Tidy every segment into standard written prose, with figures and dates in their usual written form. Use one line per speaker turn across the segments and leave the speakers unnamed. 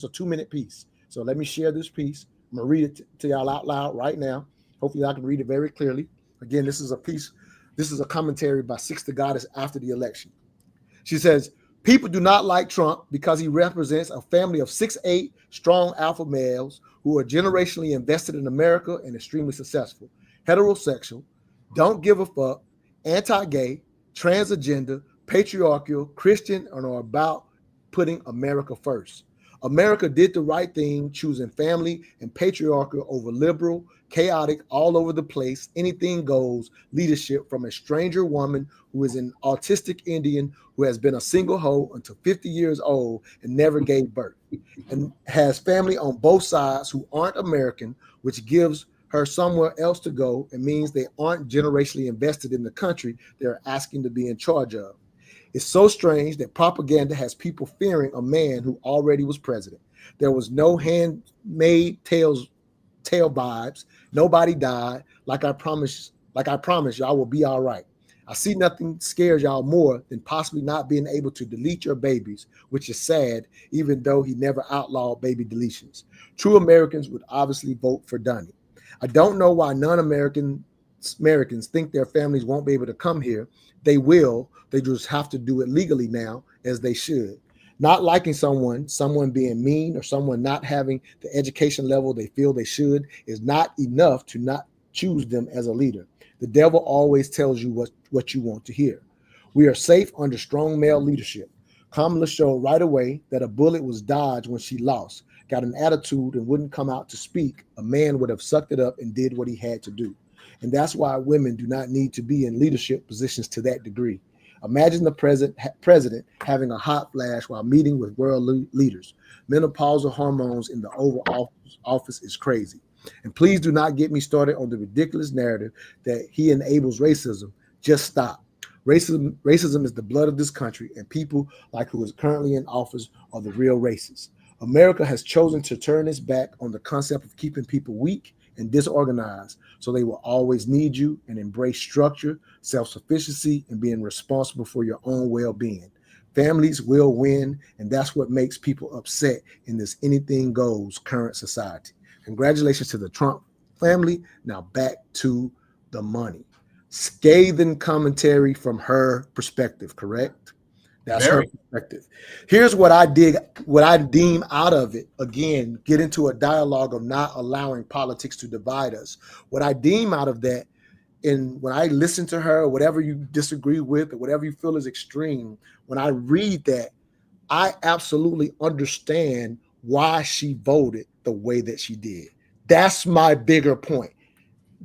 a 2-minute piece. So let me share this piece. I'm gonna read it to y'all out loud right now. Hopefully I can read it very clearly. Again, this is a piece, this is a commentary by Six The Goddis after the election. She says, people do not like Trump because he represents a family of 6'8" strong alpha males who are generationally invested in America and extremely successful, heterosexual, don't give a fuck, anti-gay, transgender, patriarchal, Christian, and are about putting America first. America did the right thing, choosing family and patriarchal over liberal, chaotic, all over the place, anything goes leadership from a stranger woman who is an autistic Indian who has been a single hoe until 50 years old and never gave birth, and has family on both sides who aren't American, which gives her somewhere else to go and means they aren't generationally invested in the country they're asking to be in charge of. It's so strange that propaganda has people fearing a man who already was president. There was no handmade tail vibes. Nobody died. Like I promised, y'all will be all right. I see nothing scares y'all more than possibly not being able to delete your babies, which is sad, even though he never outlawed baby deletions. True Americans would obviously vote for Dunny. I don't know why non-Americans think their families won't be able to come here. They will. They just have to do it legally now, as they should. Not liking someone being mean, or someone not having the education level they feel they should is not enough to not choose them as a leader. The devil always tells you what you want to hear. We are safe under strong male leadership. Kamala showed right away that a bullet was dodged when she lost, got an attitude and wouldn't come out to speak. A man would have sucked it up and did what he had to do. And that's why women do not need to be in leadership positions to that degree. Imagine the president having a hot flash while meeting with world leaders. Menopausal hormones in the Oval Office is crazy. And please do not get me started on the ridiculous narrative that he enables racism. Just stop. Racism is the blood of this country, and people like who is currently in office are the real racists. America has chosen to turn its back on the concept of keeping people weak and disorganized, so they will always need you, and embrace structure, self-sufficiency, and being responsible for your own well-being. Families will win, and that's what makes people upset in this anything goes current society. Congratulations to the Trump family. Now back to the money. Scathing commentary from her perspective, correct? That's her perspective. Here's what I deem out of it. Again, get into a dialogue of not allowing politics to divide us. What I deem out of that, and when I listen to her, whatever you disagree with or whatever you feel is extreme, when I read that, I absolutely understand why she voted the way that she did. That's my bigger point.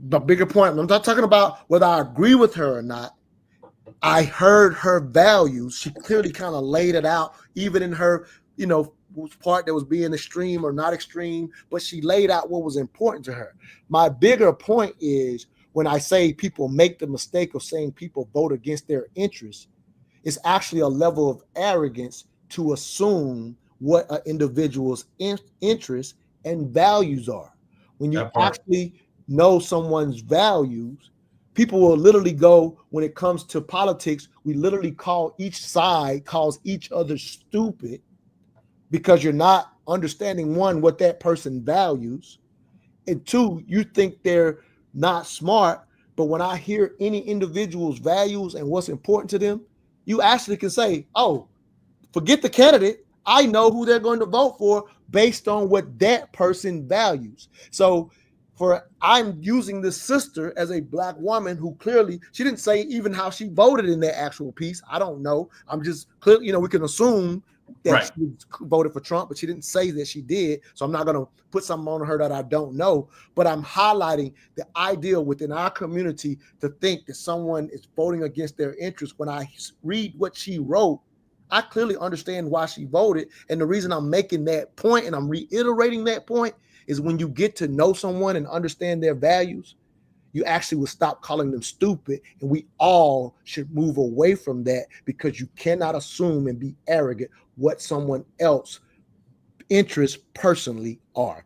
The bigger point, I'm not talking about whether I agree with her or not. I heard her values. She clearly kind of laid it out, even in her, part that was being extreme or not extreme, but she laid out what was important to her. My bigger point is when I say people make the mistake of saying people vote against their interests, it's actually a level of arrogance to assume what an individual's interests and values are. When you actually know someone's values, people will literally go, when it comes to politics, we literally calls each other stupid because you're not understanding, one, what that person values, and two, you think they're not smart. But when I hear any individual's values and what's important to them, you actually can say, oh, forget the candidate. I know who they're going to vote for based on what that person values. So I'm using this sister as a Black woman who clearly, she didn't say even how she voted in that actual piece. I don't know. I'm just clear, we can assume that she voted for Trump, but she didn't say that she did. So I'm not going to put something on her that I don't know, but I'm highlighting the ideal within our community to think that someone is voting against their interests. When I read what she wrote, I clearly understand why she voted. And the reason I'm making that point and I'm reiterating that point is when you get to know someone and understand their values, you actually will stop calling them stupid. And we all should move away from that, because you cannot assume and be arrogant what someone else's interests personally are.